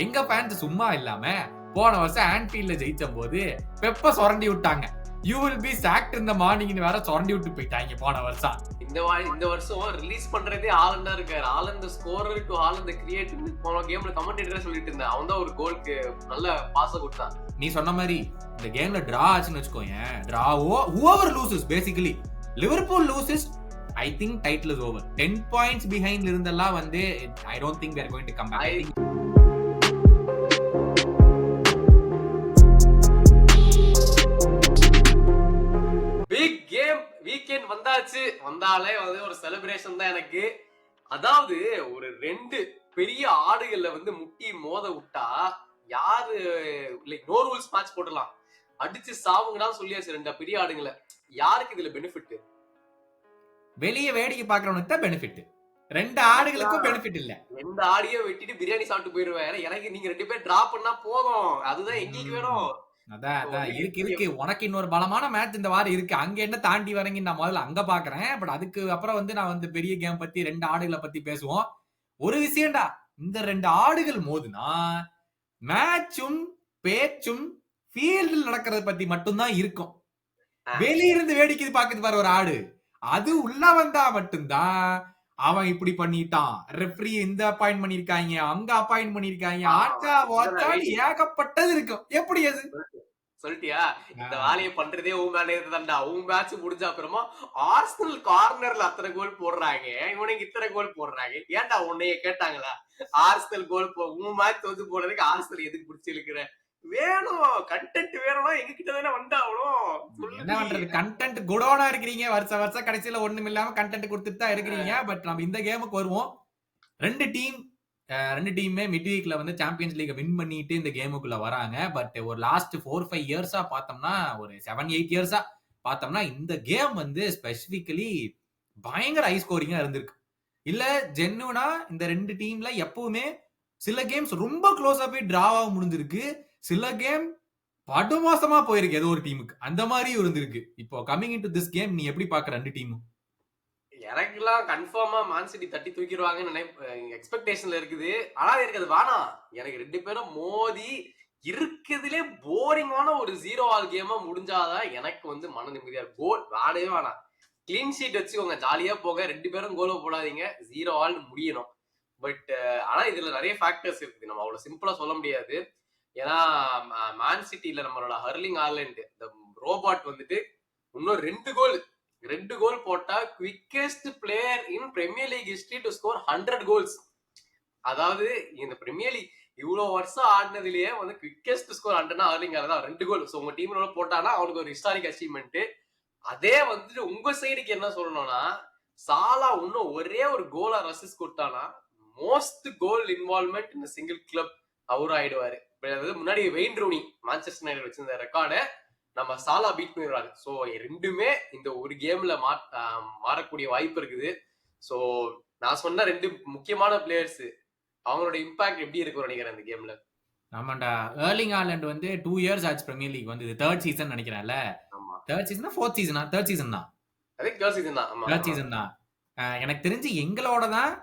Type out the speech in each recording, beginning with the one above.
எங்க ஃபேன்ஸ் சும்மா இல்லாம போன வருஷம் ஆன்ஃபீல்ட்ல ஜெயிச்ச போது பெப்ப சொரண்டி விட்டாங்க. யூ வில் பி சாக்ட் இன் தி மார்னிங்னு வேற சொரண்டி விட்டு போயிட்டாங்க போன வருஷம். இந்த வருஷம் ரிலீஸ் பண்றதே ஹாலண்டா இருக்காரு. Haaland scorer to Haaland creative போன கேம்ல கமெண்டேட்டரே சொல்லிட்டு இருந்தா. அவன் தான் ஒரு கோலுக்கு நல்ல பாஸ் கொடுத்தான். நீ சொன்ன மாதிரி இந்த கேம்ல டிரா ஆச்சுன்னு வெச்சுக்கோங்க. டிராவோ whoever loses basically Liverpool loses I think title is over. 10 points behind இருந்தெல்லாம் வந்து I don't think they are going to come back. Big game weekend வந்தாலே வந்து ஒரு செலிப்ரேஷன் தான் எனக்கு. அதாவது ஒரு 2 பெரிய ஆடுகள்ல வந்து முட்டி மோத விட்டா யாரு லைக் நோ ரூல்ஸ் மேட்ச் போடலாம் அடிச்சு சாவுங்கடான்னு சொல்லியாச்சு. 2 பெரிய ஆடுங்கள யாருக்கு இதுல பெனிஃபிட்? வெளிய வேடிக்கை பாக்குறவனுக்கு தான் பெனிஃபிட். 2 ஆடுகளுக்கும் பெனிஃபிட் இல்ல. 2 ஆடியோ வெட்டிட்டு பிரியாணி சாப்பிட்டு போயிருவேன். எனக்கு நீங்க 2 பேர் டிரா பண்ணா போதும், அதுதான் எங்களுக்கு வேணும். அதான் இருக்கு. உனக்கு இன்னொரு பலமான மேட்ச் இந்த வாரம் இருக்கு. அங்க என்ன தாண்டி வரீங்க நான் முதல்ல அங்க பாக்குறேன். பட் அதுக்கு அப்புறம் வந்து நான் வந்து பெரிய கேம் பத்தி 2 ஆடுகளை பத்தி பேசுவோம். ஒரு விஷயம்டா, இந்த 2 ஆடுகள் மோதுனா மேட்சும் பேச்சும் ஃபீல்டில் நடக்கிறத பத்தி மட்டும்தான் இருக்கும். வெளியிருந்து வேடிக்கை பாக்குது பாரு ஒரு ஆடு, அது உள்ள வந்தா மட்டும்தான் அவன் இப்படி பண்ணிட்டான், ரெஃப்ரி இந்த அப்பாயிண்ட் பண்ணிருக்காங்க, அங்க அப்பாயிண்ட் பண்ணிருக்காங்க, ஆச்சா வாச்சான்னு ஏகப்பட்டது இருக்கும். எப்படி அது சொல்லிட்டியா? இந்த வேலையை பண்றதே உன் மேலே இருந்தாண்டா. உன் மேட்ச் முடிஞ்ச அப்புறமா ஆர்சனல் கார்னர்ல அத்தனை கோல் போடுறாங்க, இவனுக்கு இத்தனை கோல் போடுறாங்க. ஏன்டா உன்னைய கேட்டாங்களா? ஆர்சனல் கோல் உன் மேட்ச் வந்து போடுறதுக்கு ஆர்சனல் எதுக்கு பிடிச்சி இருக்கிற? வேணும் கண்டென்ட் வேணும்னா எங்க கிட்ட தானே வந்தாகணும். என்ன பண்றது, கண்டென்ட் குடோனா இருக்கிறீங்க. வருஷம் கடைசியில ஒண்ணும் இல்லாம கண்டென்ட் கொடுத்துட்டு தான் இருக்கிறீங்க. பட் நம்ம இந்த கேமுக்கு வருவோம். 2 டீமே மிட் வீக்ல வந்து சாம்பியன்ஸ் லீக் வின் பண்ணிட்டு இந்த கேமுக்குள்ள வராங்க. பட் ஒரு லாஸ்ட் 4-5 இயர்ஸா பார்த்தோம்னா, ஒரு 7-8 இயர்ஸா பார்த்தோம்னா இந்த கேம் வந்து ஸ்பெசிபிக்கலி பயங்கர ஹை ஸ்கோரிங்கா இருந்திருக்கு. இல்ல ஜென்னுனா இந்த 2 டீம்ல எப்பவுமே சில கேம்ஸ் ரொம்ப க்ளோஸா போய் டிராவா முடிஞ்சிருக்கு. சில கேம் படுமோசமா போயிருக்கு ஏதோ ஒரு டீமுக்கு. அந்த மாதிரி இருந்திருக்கு. இப்போ கமிங் இன்டு திஸ் கேம் நீ எப்படி பாக்குற 2 டீமும்? எனக்குலாம் கன்ஃபார்மா மான் சிட்டி தட்டி தூக்கிடுவாங்கன்னு எக்ஸ்பெக்டேஷன்ல இருக்குது. ஆனா இருக்குது வேணாம். எனக்கு 2 பேரும் மோதி இருக்கிறதுலே போரிங்கான ஒரு 0 ஆல் கேமா முடிஞ்சாதான் எனக்கு வந்து மன நிம்மதியா இருக்கும். கோல் வேணவே வேணாம், கிளீன் ஷீட் வச்சுக்கோங்க, ஜாலியா போங்க, 2 பேரும் கோல போடாதீங்க, 0 ஆல் முடியணும். பட் ஆனா இதுல நிறைய ஃபேக்டர்ஸ் இருக்குது, நம்ம அவ்வளவு சிம்பிளா சொல்ல முடியாது. ஏன்னா மேன் சிட்டில நம்மளோட ஹர்லிங் ஹாலண்ட் இந்த ரோபாட் வந்துட்டு இன்னும் 2 கோல் போட்டா quickest player in premier league history to score 100 goals. அதாவது இந்த பிரீமியர் லீக் இவ்வளவு வருஷம் ஆடினதுலயே வந்து குவிக்கெஸ்ட் ஸ்கோர் 100னா ஹர்லிங் ஹாலண்ட் தான் 2 கோல். ஸோ உங்க டீம்ல போட்டானா அவனுக்கு ஒரு ஹிஸ்டாரிக் அச்சீவ்மெண்ட். அதே வந்துட்டு உங்க சைடுக்கு என்ன சொல்லணும்னா, சாலா இன்னும் ஒரே ஒரு கோலா ரசிஸ் கொடுத்தானா மோஸ்ட் கோல் இன்வால்வ்மெண்ட் இந்த சிங்கிள் கிளப் அவரும் ஆயிடுவாரு. முன்னாடி வெயின் ரூனி மான்செஸ்டர் யுனைட்டட் வச்சிருந்த ரெக்கார்டை நம்ம சாலா பீட் பண்ணிடுறாரு. ஸோ 2மே இந்த ஒரு கேம்ல மாறக்கூடிய வாய்ப்பு இருக்குது. ஸோ நான் சொன்ன 2 முக்கியமான பிளேயர்ஸ் அவங்களோட இம்பாக்ட் எப்படி இருக்கும் நினைக்கிறேன் இந்த கேம்ல. ஆமாண்டா, ஹர்லிங் ஹாலண்ட் வந்து 2 இயர்ஸ் ஆச்சு பிரீமியர் லீக் வந்து. 3rd season நினைக்கிறேன்ல. 3rd சீசனா 4th சீசனா? 3rd season தான். அதே 3rd சீசன் தான். 3rd சீசன் தான். எனக்கு தெரிஞ்சு எங்களோட தான்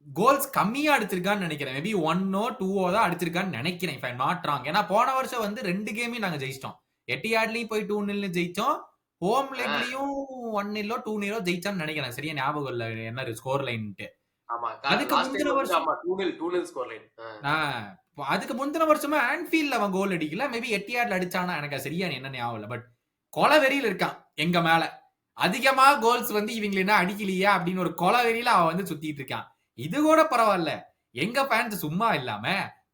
கோல்ஸ் கம்மியா அடிச்சிருக்கான்னு நினைக்கிறேன். மேபி 1 or 2 தான் அடிச்சிருக்கான்னு நினைக்கிறேன், இஃப் ஐ நாட் ராங். ஏன்னா போன வருஷம் வந்து 2 கேமையும் நாங்க ஜெயிச்சிட்டோம். எட்டியாட்லயும் போய் 2-0 ஜெயிச்சோம், ஹோம் லெக்லயும் 1-0 2-0 ஜெயிச்சான்னு நினைக்கிறேன். சரியா ஞாபகம் இல்ல என்ன ஸ்கோர் லைன்ட்டு. அதுக்கு முந்தின வருஷம் 2-0 ஸ்கோர் லைன். அதுக்கு முந்தின வருஷமா ஆன்ஃபீல்ட்ல அவன் கோல் அடிக்கல. மேபி எட்டியாட்ல அடிச்சானா எனக்கு சரியா என்ன ஞாபகம் இல்ல. பட் கொலவெறியில இருக்கான் எங்க மேல. அதிகமா கோல்ஸ் வந்து இவங்க என்ன அடிக்கலையா அப்படின்னு ஒரு கொலவெறியில அவன் வந்து சுத்திட்டு இருக்கான். இது கூட பரவாயில்ல, எங்க ஃபேன்ஸ் சும்மா இல்லாம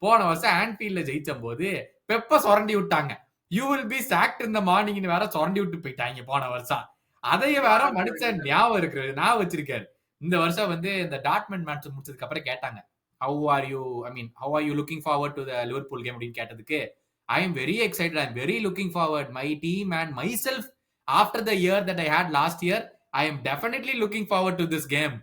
போன வருஷம் ஆன்ஃபீல்ட்ல ஜெயிச்ச போது பெப்ப சொரண்டி விட்டாங்க. யூ வில் பி சாக்ட் இன் தி மார்னிங்னு வேற சொரண்டி விட்டு போயிட்டாங்க போன வருஷம். அதையே வேற மனுஷன் ஞாபகம் வச்சிருக்காரு. இந்த வருஷம் வந்து இந்த டாட்மண்ட் மேட்ச் முடிச்சதுக்கு அப்புறம் கேட்டாங்க, how are you looking forward to the Liverpool game அப்படின்னு கேட்டதுக்கு, I am very excited, I am very looking forward, my team and myself after the year that I had last year, I am definitely looking forward to this game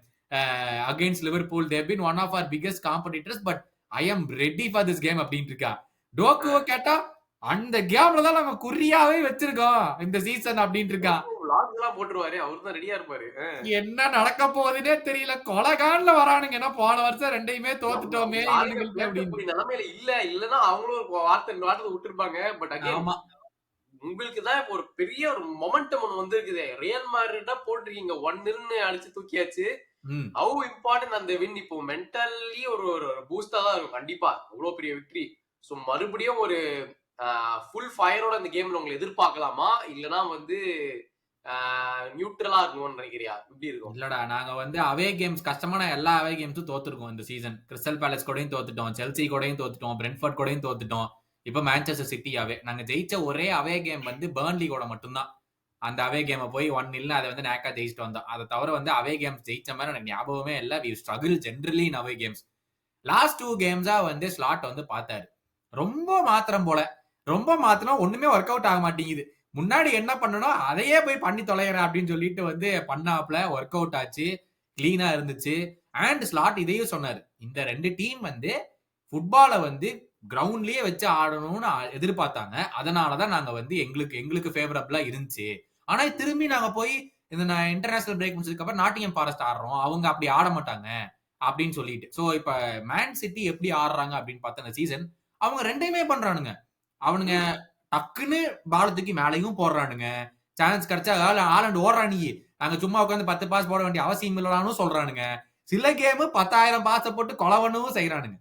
against Liverpool. They have been one of our biggest competitors, but I am ready for this game அப்படின்னு இருக்கா. டோக்குவோ கேட்டா அந்த கேம்ல தான் நாங்க குறியாவே வச்சிருக்கோம் இந்த season அப்படின்னு இருக்கா. vlogs எல்லாம் போட்டுருவாரு. அவரு தான் ரெடியா இருப்பாரு. என்ன நடக்க போகுதுன்னே தெரியல. கொலகான்ல வரானுங்க. ஏன்னா போன வருஷம் 2யுமே தோத்துட்டோமே ஆளுங்க இவனுங்கள்ட்ட அப்படின்னு. பேசக்கூடிய நிலைமையில இல்லன்னா அவங்களும் ஒரு வார்த்தை 2 வார்த்தை விட்டுருப்பாங்க. பட் அகைன் ஆமா. உங்களுக்கு தான் இப்போ ஒரு பெரிய ஒரு மொமெண்டம் ஒண்ணு வந்திருக்குதே. ரியல் மேட்ரிட்டா போட்டிருக்கீங்க 1-0 அடிச்சு தூக்கியாச்சு. ம். ஹவ் இம்பார்ட்டன்ட் அந்த வின் இப்போ மென்டலி ஒரு ஒரு பூஸ்டா தான் இருக்கும் கண்டிப்பா. அவ்வளவு பெரிய விக்டரி. சோ மறுபடியும் ஒரு ஃபுல் ஃபயரோட இந்த கேம்ல உங்களை எதிர்பார்க்கலாமா? இல்லனா வந்து நியூட்ரலா இருக்கணும்னு நினைக்கிறியா? எப்படி இருக்கும்? இல்லடா நாங்க வந்து அவே கேம்ஸ் கஷ்டமான எல்லா அவே கேம்ஸும் தோத்துருக்கோம் இந்த சீசன். கிறிஸ்டல் பேலஸ் கூடயும் தோத்துட்டோம், செல்சி கூடயும் தோத்துட்டோம், பிரென்ட்ஃபோர்ட் கூடயும் தோத்துட்டோம். இப்ப மான்செஸ்டர் சிட்டி அவே. நாங்க ஜெயிச்ச ஒரே அவே கேம் வந்து பர்ன்லி கூட மட்டும்தான். அந்த அவே கேமை போய் 1-0 அதை வந்து நேக்கா ஜெயிச்சுட்டு வந்தோம். அதை தவிர வந்து அவே கேம்ஸ் ஜெயிச்ச மாதிரி எனக்கு ஞாபகமே இல்லை. We struggle generally in away games. Last 2 கேம்ஸா வந்து ஸ்லாட் வந்து பார்த்தாரு. ரொம்ப மாத்திரம் போல. ரொம்ப மாத்திரம் ஒண்ணுமே ஒர்க் அவுட் ஆக மாட்டேங்குது. முன்னாடி என்ன பண்ணணும் அதையே போய் பண்ணி தொலைகிறேன் அப்படின்னு சொல்லிட்டு வந்து பண்ணாப்ல ஒர்க் அவுட் ஆச்சு. கிளீனா இருந்துச்சு. அண்ட் ஸ்லாட் இதையும் சொன்னாரு. இந்த 2 டீம் வந்து ஃபுட்பாலை வந்து கிரவுண்ட்லயே வச்சு ஆடணும்னு எதிர்பார்த்தாங்க. அதனாலதான் நாங்க வந்து எங்களுக்கு ஃபேவரபிளா இருந்துச்சு. ஆனா திரும்பி நாங்க போய் இந்த இன்டர்நேஷனல் பிரேக் முடிச்சதுக்கு அப்புறம் நாட்டிங்ஹாம் ஃபாரஸ்ட் ஆடுறோம். அவங்க அப்படி ஆட மாட்டாங்க அப்படின்னு சொல்லிட்டு. சோ இப்ப மேன் சிட்டி எப்படி ஆடுறாங்க அப்படின்னு பார்த்தா இந்த சீசன் அவங்க 2யுமே பண்றானுங்க. அவனுங்க டக்குன்னு பால தூக்கி மேலையும் போடுறானுங்க. சான்ஸ் கிடைச்சா ஆலண்ட் ஓடுறானுங்க. நாங்க சும்மா உட்காந்து 10 பாஸ் போட வேண்டிய அவசியம் இல்லடான்னு சொல்றானுங்க. சில கேம் 10,000 பாஸ போட்டு கொலவனவும் செய்யறானுங்க.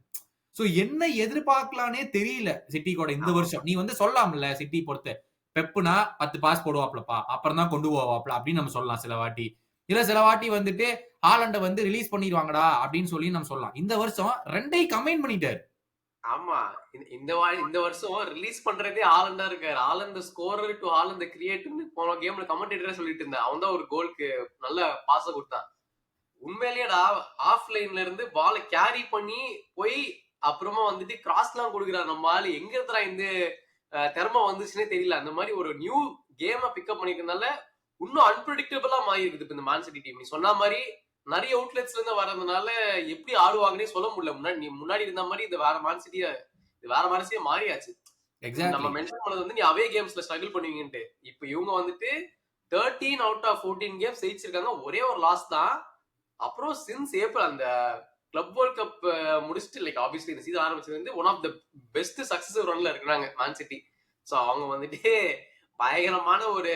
சோ என்ன எதிர்பார்க்கலானே தெரியல சிட்டி கூட இந்த வருஷம். நீ வந்து சொல்லலாம்ல சிட்டி பொறுத்து பெப்புனா 10 பாஸ் போடுவாப்லப்பா, அப்புறம் தான் கொண்டு போவாப்ல அப்படின்னு நம்ம சொல்லலாம் சில வாட்டி. இல்ல சில வாட்டி வந்துட்டு ஹாலண்ட வந்து ரிலீஸ் பண்ணிடுவாங்கடா அப்படின்னு சொல்லி நம்ம சொல்லலாம். இந்த வருஷம் 2யும் கம்பைன் பண்ணிட்டாரு. ஆமா. இந்த வருஷம் ரிலீஸ் பண்றதே ஹாலண்டா இருக்காரு. ஹாலண்ட் ஸ்கோரர் டு ஹாலண்ட் கிரியேட்டர்னு போன கேம்ல கமெண்டேட்டரே சொல்லிட்டு இருந்தா. அவன் தான் ஒரு கோலுக்கு நல்ல பாஸ கொடுத்தான். உண்மையிலேயேடா ஆஃப்லைன்ல இருந்து பால கேரி பண்ணி போய் அப்புறமா வந்துட்டு கிராஸ் எல்லாம் கொடுக்குறாரு. நம்ம ஆளு எங்க இருக்கிறா இந்த திறமை வந்துச்சுன்னே தெரியல. அந்த மாதிரி ஒரு நியூ கேம பிக்கப் பண்ணிக்கிறதுனால இன்னும் அன்பிரடிக்டபிளா மாறி இருக்குது இப்ப இந்த மேன் சிட்டி டீம். நீ சொன்ன மாதிரி நிறைய அவுட்லெட்ஸ்ல இருந்து வரதுனால எப்படி ஆடுவாங்கன்னே சொல்ல முடியல. முன்னாடி இருந்த மாதிரி இது வேற மேன் சிட்டியா இது வேற மேன்சிட்டியா மாறியாச்சு. நம்ம மென்ஷன் பண்ணது வந்து நீ அவே கேம்ஸ்ல ஸ்ட்ரகிள் பண்ணுவீங்கன்ட்டு. இப்ப இவங்க வந்துட்டு 13 அவுட் ஆஃப் 14 கேம்ஸ் ஜெயிச்சிருக்காங்க. ஒரே ஒரு லாஸ் தான். அப்புறம் சின்ஸ் ஏப்ரல் அந்த கிளப் வேர்ல்ட் கப் முடிச்சுட்டு லைக் ஆப்வியஸ்லி இந்த சீசன் ஆரம்பிச்சது வந்து one of the best successive ரன்ல இருக்கிறாங்க மேன் சிட்டி. சோ அவங்க வந்துட்டு பயங்கரமான ஒரு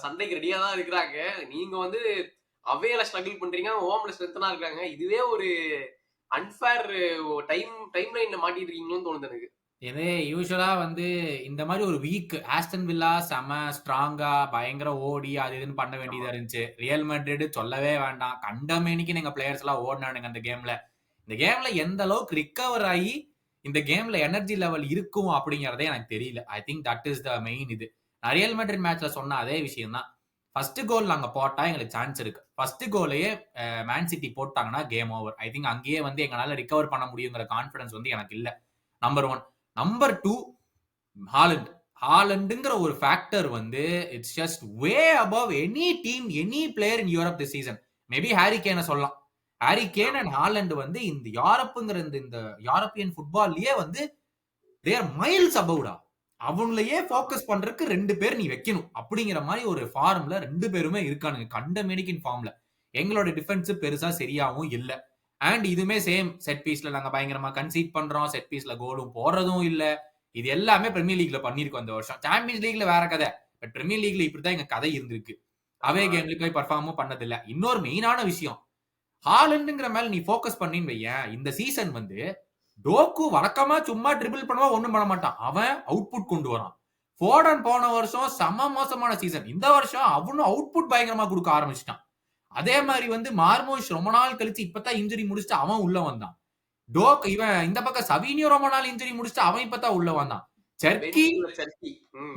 சண்டைக்கு ரெடியா தான் இருக்கிறாங்க. நீங்க வந்து அவேல ஸ்ட்ரகிள் பண்றீங்க, ஹோம்ல ஸ்ட்ரென்த்தனா இருக்காங்க. இதுவே ஒரு அன்ஃபேர் டைம் லைன்ல மாட்டிட்டு இருக்கீங்களோன்னு தோணுது எனக்கு. இதே யூசுவலா வந்து இந்த மாதிரி ஒரு வீக் ஆஸ்டன் வில்லா செம ஸ்ட்ராங்கா பயங்கர ஓடி அது இதுன்னு பண்ண வேண்டியதா இருந்துச்சு. ரியல் மேட்ரிட் சொல்லவே வேண்டாம். கண்டமேனிக்கு நீங்க பிளேயர்ஸ் எல்லாம் ஓடினானுங்க அந்த கேம்ல. இந்த கேம்ல எந்த அளவுக்கு ரிகவர் ஆகி இந்த கேம்ல எனர்ஜி லெவல் இருக்கும் அப்படிங்கறதே எனக்கு தெரியல. I think that is the main இது. நான் ரியல் மேட்ரிட் மேட்ச்ல சொன்ன அதே விஷயம் தான். ஃபர்ஸ்ட் கோல் நாங்க போட்டா எங்களுக்கு சான்ஸ் இருக்கு. ஃபர்ஸ்ட் கோலையே மேன் சிட்டி போட்டாங்கன்னா கேம் ஓவர். ஐ திங்க் அங்கேயே வந்து எங்களால ரிகவர் பண்ண முடியுங்கிற கான்பிடன்ஸ் வந்து எனக்கு இல்ல. நம்பர் 1. Number 2 Haaland. ஹாலண்டுங்கிற ஒரு ஃபேக்டர் வந்து it's just way above any team any player in Europe this season. Maybe Harry கேனை சொல்லலாம். ஹாரி கேன் அண்ட் ஹாலண்ட் வந்து இந்த யூரோப்புங்கிற இந்த யூரோப்பியன் ஃபுட்பால்லயே வந்து தேர் மைல்ஸ் அபவ்டா. அவங்களையே ஃபோக்கஸ் பண்றதுக்கு 2 பேர் நீ வைக்கணும் அப்படிங்கிற மாதிரி ஒரு ஃபார்ம்ல 2 பேருமே இருக்கானுங்க. கண்ட மெடிக்கின் ஃபார்ம்ல. எங்களோட டிஃபென்ஸ் பெருசா சரியாவும் இல்ல. அண்ட் இதுமே சேம் செட் பீஸ்ல நாங்க பயங்கரமா கன்சீட் பண்றோம். செட் பீஸ்ல கோலும் போடுறதும் இல்ல. இது எல்லாமே பிரீமியர் லீக்ல பண்ணிருக்கோம் இந்த வருஷம். சாம்பியன்ஸ் லீக்ல வேற கதை. பட் பிரீமியர் லீக்ல இப்படிதான் எங்க கதை இருந்திருக்கு. அவே கேம்ல போய் பர்ஃபார்மும் பண்ணது இல்ல. இன்னொரு மெயினான விஷயம் ஹாலண்டுங்கிற மேல நீ ஃபோக்கஸ் பண்ணின்னு வையேன். இந்த சீசன் வந்து டோக்கு வழக்கமா சும்மா ட்ரிபிள் பண்ணுவா ஒண்ணும் பண்ண மாட்டான். அவன் அவுட்புட் கொண்டு வரான். ஃபோர்டன் போன வருஷம் செம மோசமான சீசன். இந்த வருஷம் அவனும் அவுட்புட் பயங்கரமா கொடுக்க ஆரம்பிச்சிட்டான். அதே மாதிரி வந்து மார்மோஷ் ரொம்ப நாள் கழிச்சு இப்பதான் இன்ஜுரி முடிச்சுட்டு அவன் உள்ள வந்தான். டோக் இவன் இந்த பக்கம் சவீனியோ ரொம்ப நாள் இன்ஜுரி முடிச்சுட்டு அவன் இப்பதான் உள்ள வந்தான். செர்கி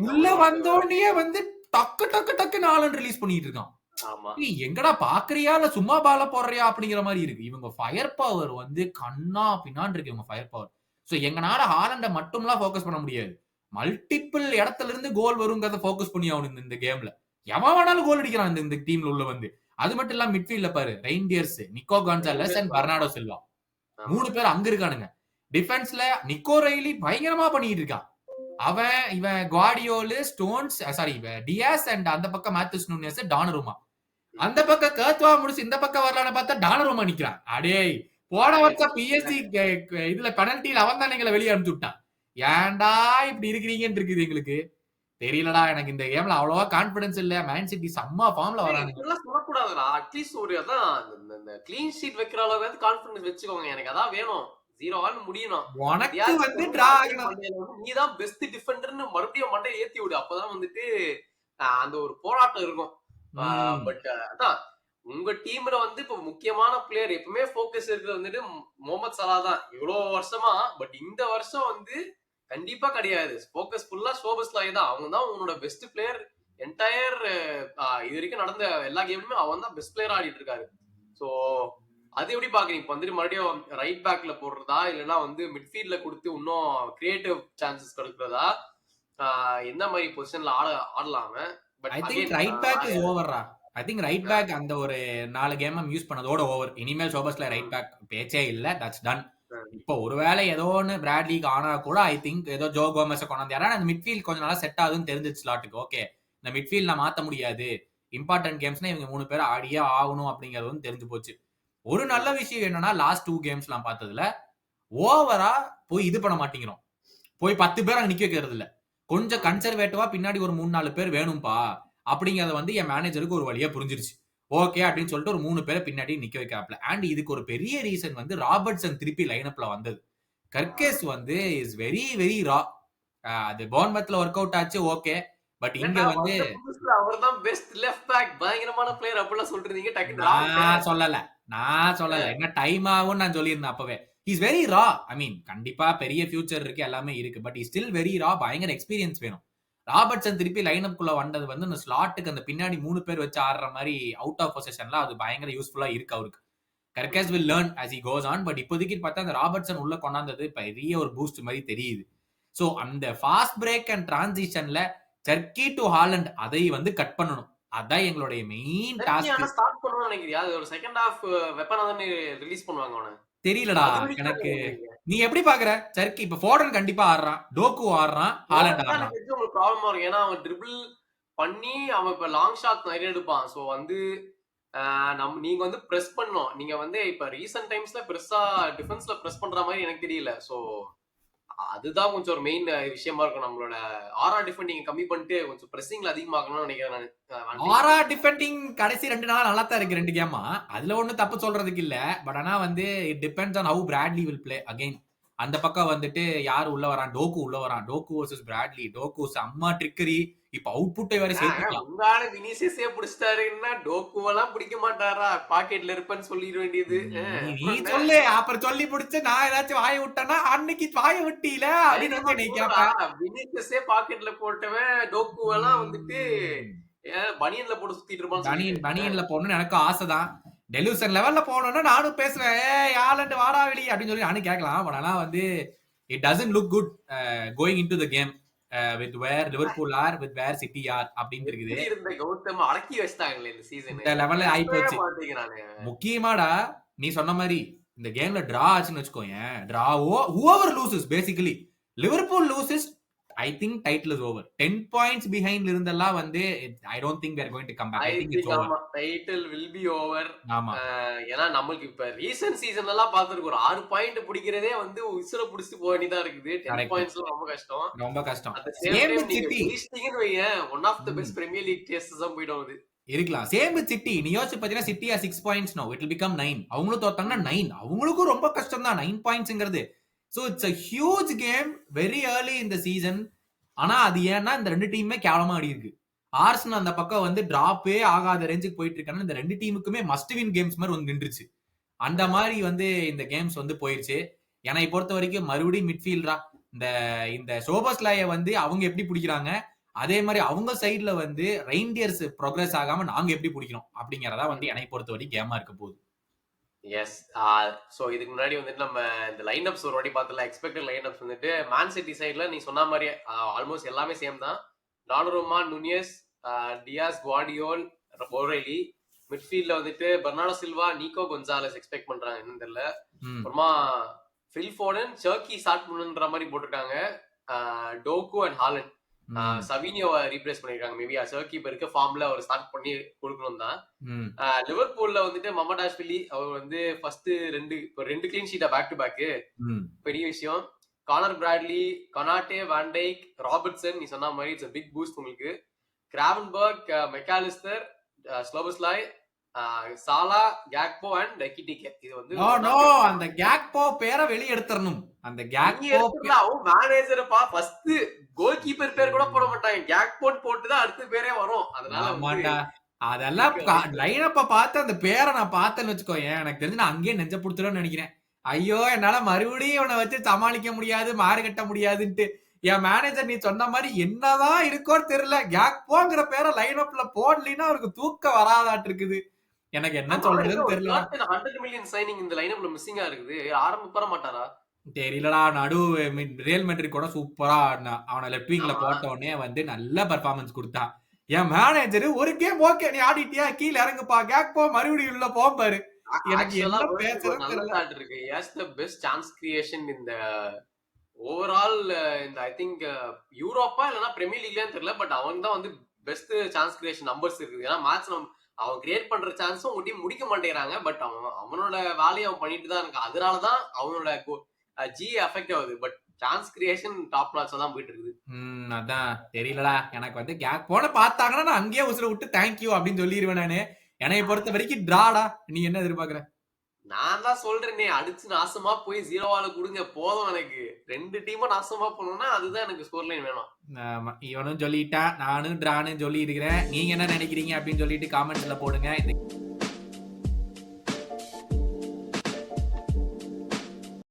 உள்ள வந்தோடனே வந்து டக்கு டக்கு டக்குன்னு ஹாலண்ட் ரிலீஸ் பண்ணிட்டு இருக்கான். எங்கடா பாக்குறியா இல்ல சும்மா பால போடுறியா அப்படிங்கிற மாதிரி இருக்கு. இவங்க ஃபயர் பவர் வந்து கண்ணா பின்னான் இருக்கு இவங்க ஃபயர் பவர். சோ எங்கனால ஹாலண்ட மட்டும்லாம் ஃபோக்கஸ் பண்ண முடியாது. மல்டிபிள் இடத்துல இருந்து கோல் வருங்கிறத ஃபோக்கஸ் பண்ணி ஆகணும் இந்த கேம்ல. எவன் வேணாலும் கோல் அடிக்கிறான் இந்த டீம்ல உள்ள வந்து. அது மட்டும் இல்லாம மிட்ஃபீல்ட்ல பாரு ரெயின்டியர்ஸ், நிக்கோ கான்சாலஸ் அண்ட் பெர்னார்டோ சில்வா 3 பேர் அங்க இருக்கானுங்க. டிஃபென்ஸ்ல நிக்கோ ரெய்லி பயங்கரமா பண்ணிட்டு இருக்கான். இவன் குவார்டியோல், ஸ்டோன்ஸ், சாரி டியாஸ் அண்ட் அந்த பக்கம் மேத்யூஸ் நூனியஸ், டானருமா. அந்த பக்கம் கர்த்வா முடிச்சு இந்த பக்கம் வரலான்னு பார்த்தா டானருமா நிக்கிறான். அடேய் போன வருஷம் பிஎஸ்சி இதுல பெனல்ட்டில அவன் தான் எங்களை வெளியே அனுப்பிச்சு விட்டான். ஏன்டா இப்படி இருக்கிறீங்கன்னு இருக்குது எங்களுக்கு. தெரியலடா, எனக்கு இந்த கேம்ல அவ்வளவா கான்பிடன்ஸ் இல்ல. மேன் சிட்டி செம்ம ஃபார்ம்ல வரானுங்க. இதெல்லாம் சொல்லக்கூடாதுடா. அட்லீஸ்ட் ஒரு அதான் இந்த கிளீன் ஷீட் வைக்கிற அளவுக்கு கான்ஃபிடன்ஸ் வச்சுக்கோங்க. எனக்கு அதான் வேணும். 0-1 முடியணும். உனக்கு வந்து டிரா ஆகணும். நீதான் பெஸ்ட் டிஃபெண்டர்னு மறுபடியும் மண்டையை ஏத்தி விடு. அப்பதான் வந்துட்டு அந்த ஒரு போராட்டம் இருக்கும். பட் அதான் உங்க டீம்ல வந்து இப்ப முக்கியமான பிளேயர் எப்பவுமே போக்கஸ் இருக்கிறது வந்துட்டு முகமது சலா தான் இவ்வளவு வருஷமா. பட் இந்த வருஷம் வந்து கண்டிப்பா கிடையாது. போக்கஸ் ஃபுல்லா ஷோபஸ்லாய் தான். அவங்க தான் உன்னோட பெஸ்ட் பிளேயர். என்டையர் இது வரைக்கும் நடந்த எல்லா கேம்லயுமே அவன் தான் பெஸ்ட் பிளேயர் ஆடிட்டு இருக்காரு. சோ அது எப்படி பாக்குறீங்க? இப்ப வந்துட்டு மறுபடியும் ரைட் பேக்ல போடுறதா இல்லைன்னா வந்து மிட்ஃபீல்ட்ல கொடுத்து இன்னும் கிரியேட்டிவ் சான்சஸ் கொடுக்கறதா? எந்த மாதிரி பொசிஷன்ல ஆடலாம? I think right back is ஓவர்ரா. ஐ திங்க் ரைட் பேக் அந்த ஒரு 4 கேம் யூஸ் பண்ணதோட ஓவர். இனிமேல் ஷோபஸ்ல ரைட் பேக் பேச்சே இல்ல. That's done. இப்போ ஒருவேளை ஏதோ ஒன்று பிராட்லிக்கு ஆனா கூட ஐ திங்க் ஏதோ ஜோ கோமஸை கொண்டாந்து யாரா அந்த மிட்ஃபீல்ட் கொஞ்சம் நல்லா செட் ஆகுதுன்னு தெரிஞ்சிச்சு ஸ்லாட்டுக்கு. ஓகே இந்த மிட்ஃபீல்ட் நான் மாற்ற முடியாது, இம்பார்ட்டன்ட் கேம்ஸ்னா இவங்க 3 பேர் ஆடியே ஆகணும் அப்படிங்கிறது வந்து தெரிஞ்சு போச்சு. ஒரு நல்ல விஷயம் என்னன்னா லாஸ்ட் 2 கேம்ஸ்லாம் பார்த்ததுல ஓவரா போய் இது பண்ண மாட்டேங்கிறோம். போய் 10 பேர் அங்க நிக்க வைக்கிறது இல்ல. கொஞ்சம் கன்சர்வேட்டிவா பின்னாடி ஒரு 3-4 பேர் வேணும்பா அப்படிங்கறத வந்து என் மேனேஜருக்கு ஒரு வழியா புரிஞ்சிருச்சு. ஓகே அப்படின்னு சொல்லிட்டு ஒரு 3 பேரை பின்னாடி நிக்க வைக்கிறாப்ல. அண்ட் இதுக்கு ஒரு பெரிய ரீசன் வந்து ராபர்ட்சன் திருப்பி லைனப்ல வந்தது. கர்கேஸ் வந்து இஸ் வெரி வெரி ரா. அது பவுன்மத்ல ஒர்க் அவுட் ஆச்சு ஓகே. பட் இங்க வந்து அவர்தான் பெஸ்ட் லெஃப்ட் பேக் பயங்கரமான பிளேயர் அப்படிலாம் சொல்றீங்க. நான் சொல்லல என்ன டைம் ஆகும் நான் சொல்லியிருந்தேன் அப்பவே. இஸ் வெரி ரா. ஐ மீன் கண்டிப்பா பெரிய ஃபியூச்சர் இருக்கு, எல்லாமே இருக்கு. பட் இஸ் ஸ்டில் வெரி ரா. பயங்கர எக்ஸ்பீரியன்ஸ் வேணும். ராபர்ட்சன் திருப்பி லைனப்குள்ள வந்தது வந்து இந்த ஸ்லாட்டுக்கு அந்த பின்னாடி 3 பேர் வச்சு ஆடுற மாதிரி அவுட் ஆஃப் பொசிஷன்ல அது பயங்கர யூஸ்ஃபுல்லா இருக்கு அவருக்கு. Kerkez will learn as he goes on. But இப்போதைக்கு பார்த்தா அந்த ராபர்ட்சன் உள்ள கொண்டாந்தது பெரிய ஒரு பூஸ்ட் மாதிரி தெரியுது. சோ அந்த ஃபாஸ்ட் பிரேக் அண்ட் டிரான்சிஷன்ல சர்க்கி டு ஹாலண்ட் அதை வந்து கட் பண்ணணும். அதான் எங்களுடைய மெயின் டாஸ்க். ஸ்டார்ட் பண்ணனும்னு நினைக்கிறியா? அது ஒரு செகண்ட் ஹாஃப் வெப்பனா தான் ரிலீஸ் பண்ணுவாங்க அவன. தெரியலடா எனக்கு. நீ எப்படி பாக்குற? சர்க்கி இப்ப ஃபோர்டன் கண்டிப்பா ஆடுறான், டோக்கு ஆடுறான், ஹாலண்ட் ஆடுறான். எனக்கு ஒரு ப்ராப்ளமா இருக்கு. ஏன்னா அவன் ட்ரிபிள் பண்ணி அவன் இப்ப லாங் ஷாட் நிறைய எடுப்பான். சோ வந்து நீங்க வந்து பிரஸ் பண்ணணும். நீங்க வந்து இப்ப ரீசன்ட் டைம்ஸ்ல பெருசா டிஃபென்ஸ்ல பிரஸ் பண்ற மாதிரி எனக்கு தெரியல. சோ அதுதான் கொஞ்சம் ஒரு மெயின் விஷயமா இருக்கும். நம்மளோட ஆரா டிஃபெண்டிங் கம்மி பண்ணிட்டு கொஞ்சம் பிரessingல அதிகமாக்கணும்னு நினைக்கிறேன் நான். ஆரா டிஃபெண்டிங் கடைசி 2 நாளா நல்லா தான் இருக்கு 2 கேமா. அதுல ஒண்ணும் தப்பு சொல்றதுக்கு இல்ல. பட் ஆனா வந்து it depends on how Bradley will play again. அந்த பக்கம் வந்துட்டு யாரு உள்ள வரான்? டோக்கு உள்ள வரான். டோக்கு வர்சஸ் பிராட்லி. டோக்கு செம்ம ட்ரிக்கரி. இப்ப அவுட்புட்டை வேற சேர்த்துக்கலாம். உங்கான வினிசியஸே பிடிச்சிட்டாருன்னா டோக்குவெல்லாம் பிடிக்க மாட்டாரா? பாக்கெட்ல இருப்பேன்னு சொல்லிட வேண்டியது. நீ சொல்லு அப்புறம் சொல்லி பிடிச்சு நான் ஏதாச்சும் வாய விட்டேன்னா அன்னைக்கு வாய விட்டீல அப்படின்னு வந்து நீ கேப்ப. வினிசியஸே பாக்கெட்ல போட்டவன் டோக்குவெல்லாம் வந்துட்டு பனியன்ல போட்டு சுத்திட்டு இருப்பான். பனியன்ல போடணும்னு எனக்கு ஆசைதான். டெலிவிஷன் லெவல்ல போனோம்னா நானும் பேசுவேன், ஹாலண்ட் வாடா வெளி அப்படின்னு சொல்லி நானும் கேட்கலாம். பட் ஆனா வந்து it doesn't look good going into the game with where Liverpool are, with where City are அப்படின்னு இருக்குது. இருந்த கௌதம் அடக்கி வச்சிட்டாங்களே இந்த சீசன். இந்த லெவல்ல ஆயி போச்சு. முக்கியமாடா நீ சொன்ன மாதிரி இந்த கேம்ல டிரா ஆச்சுன்னு வெச்சுக்கோயேன். டிராவோ whoever loses basically Liverpool loses, I think title is over. 10 points behind இருந்தெல்லாம் வந்து I don't think they are going to come back. I think it's over. Title will be over. ஆமா. ஏன்னா நமக்கு இப்ப ரீசன்ட் சீசன் எல்லாம் பாத்துருக்கு ஒரு 6 point பிடிக்கிறதே வந்து உசுர புடிச்சிட்டு போக வேண்டியதா இருக்குது. 10 பாயிண்ட்ஸ்லாம் ரொம்ப கஷ்டம். ரொம்ப கஷ்டம். Same with City. One of the best Premier League tastes தான் போய்டுது. இருக்கலாம். Same with City. நீ யோசிச்சு பாத்தீங்கன்னா City 6 points now. It will become 9. அவங்களும் தோத்தாங்கன்னா 9. அவங்களுக்கும் ரொம்ப கஷ்டம் தான் 9 பாயிண்ட்ஸ்ங்கிறது. So it's a huge game very early in the season. ஆனா அது ஏன்னா இந்த 2 டீமுமே கேவலமா ஆடி இருக்கு. ஆர்சனல் அந்த பக்கம் வந்து டிராப்பே ஆகாத ரேஞ்சுக்கு போயிட்டு இருக்காங்க. இந்த 2 டீமுக்குமே மஸ்ட் வின் கேம்ஸ் மாதிரி வந்து நின்றுச்சு. அந்த மாதிரி வந்து இந்த கேம்ஸ் வந்து போயிருச்சு. என்னை பொறுத்த வரைக்கும் மறுபடியும் மிட்ஃபீல்டரா இந்த சோபஸ்லாய வந்து அவங்க எப்படி பிடிக்கிறாங்க, அதே மாதிரி அவங்க சைடுல வந்து ரெயின்டியர்ஸ் ப்ரோக்ரஸ் ஆகாம நாங்க எப்படி பிடிக்கிறோம் அப்படிங்கறதா வந்து என்னை பொறுத்த வரைக்கும் கேமா இருக்க போகுது. எஸ். சோ இதுக்கு முன்னாடி வந்துட்டு நம்ம இந்த லைனப்ஸ் ஒரு வாட்டி பார்த்தல. எக்ஸ்பெக்டட் லைனப்ஸ் வந்துட்டு மேன் சிட்டி சைடுல நீ சொன்ன மாதிரி ஆல்மோஸ்ட் எல்லாமே சேம் தான். டானருமா, நுனியஸ், டியாஸ், குவார்டியோல், போரெலி. மிட்ஃபீல்ட்ல வந்துட்டு Bernardo Silva, Nico Gonzalez expect பண்றாங்க. என்னன்னு தெரியல. அப்புறமா ஃபில் ஃபோடன், சர்க்கி ஸ்டார்ட் பண்ணுன்ற மாதிரி போட்டிருக்காங்க. டோக்கு அண்ட் ஹாலண்ட். சவினியோவை ரீப்ளேஸ் பண்ணிருக்காங்க. மேபி சர்க் கீப்பருக்கு ஃபார்ம்ல அவர் ஸ்டார்ட் பண்ணி கொடுக்கணும் தான். லிவர்பூல்ல வந்துட்டு மமடாஷ்விலி அவர் வந்து ஃபர்ஸ்ட் ரெண்டு கிளீன் ஷீட்டா பேக் டு பேக், பெரிய விஷயம். கானர் பிராட்லி, கனாட்டே, வான்டைக், ராபர்ட்சன், நீ சொன்ன மாதிரி இட்ஸ் பிக் பூஸ்ட் உங்களுக்கு. கிராவன்பர்க், மெக்காலிஸ்டர், ஸ்லோபஸ்லாய், சாலா, கேக்போ அண்ட் கிட்டிகே. இது வந்து அந்த கேக்போ பேரை வெளிய எடுத்துறணும். அந்த கேக்போ மேனேஜர்ப்பா ஃபர்ஸ்ட் கோல் கீப்பர் பேர் கூட போட மாட்டாங்க, கேக்போன் போட்டு தான் அடுத்த பேரே வரும். அதனால அதெல்லாம் லைனப்ப பார்த்து அந்த பேரை நான் பார்த்தேன்னு வச்சுக்கோ, எனக்கு தெரிஞ்சு நான் அங்கேயே நெஞ்ச புடுத்துறேன்னு நினைக்கிறேன். ஐயோ என்னால மறுபடியும் இவனை வச்சு சமாளிக்க முடியாது, மாறு கட்ட முடியாதுன்ட்டு. என் மேனேஜர் நீ சொன்ன மாதிரி என்னதான் இருக்கோன்னு தெரியல, கேக்போங்கிற பேரை லைனப்ல போடலின்னா அவருக்கு தூக்கம் வராதாட்டு இருக்குது. எனக்கு என்ன சொல்றதுன்னு தெரியல. 100 மில்லியன் சைனிங் இந்த லைனப்ல மிஸ்ஸிங்கா இருக்குது. ஆரம்பிப்பற மாட்டாரா தெரியலடா. நடு ரியல் மெட்ரிட் கூட சூப்பரா ஆடினா, அவனை லெஃப்ட் விங்ல போட்ட உடனே வந்து நல்ல பெர்ஃபார்மன்ஸ் கொடுத்தான். என் மேனேஜர் ஒரு கேம் ஓகே நீ ஆடிட்டியா, கீழே இறங்குப்பா, கேக்போ மறுபடியும் உள்ள போப்பாரு. எனக்கு என்ன பேசுறது தெரியல. இருக்கு. As the best chance creation இந்த ஓவரால் இந்த ஐ திங்க் யூரோப்பா இல்லனா பிரீமியர் லீக்லன்னு தெரியல, பட் அவன் தான் வந்து பெஸ்ட் சான்ஸ் கிரியேஷன் நம்பர்ஸ் இருக்குது. ஏன்னா மேட்ச் அவன் கிரியேட் பண்ற சான்ஸும் ஒட்டி முடிக்க மாட்டேங்கிறாங்க, பட் அவனோட வேலையை அவன் பண்ணிட்டு தான் இருக்கான். அதனாலதான் அவனோட ஜி அஃபெக்ட் ஆகுது. பட் சான்ஸ் கிரியேஷன் டாப் நாட்ச்ல தான் போயிட்டு இருக்குது. அதான் தெரியலடா. எனக்கு வந்து கேக் போன பார்த்தாங்கன்னா நான் அங்கேயே உசுர விட்டு தேங்க்யூ அப்படின்னு சொல்லிடுவேன் நானு. என்னை பொறுத்த வரைக்கும் டிராடா. நீ என்ன எதிர்பார்க்கற? நான் தான் சொல்றேனே, அடிச்சு நாசமா போய் 0-ஆல கொடுங்க போதும். எனக்கு 2 டீமும் நாசமா போகணும்னா அதுதான் எனக்கு ஸ்கோர் லைன் வேணும். இவனும் சொல்லிட்டான், நானும் டிரான்னு சொல்லி இருக்கிறேன். நீங்க என்ன நினைக்கிறீங்க அப்படின்னு சொல்லிட்டு காமெண்ட்ஸ்ல போடுங்க.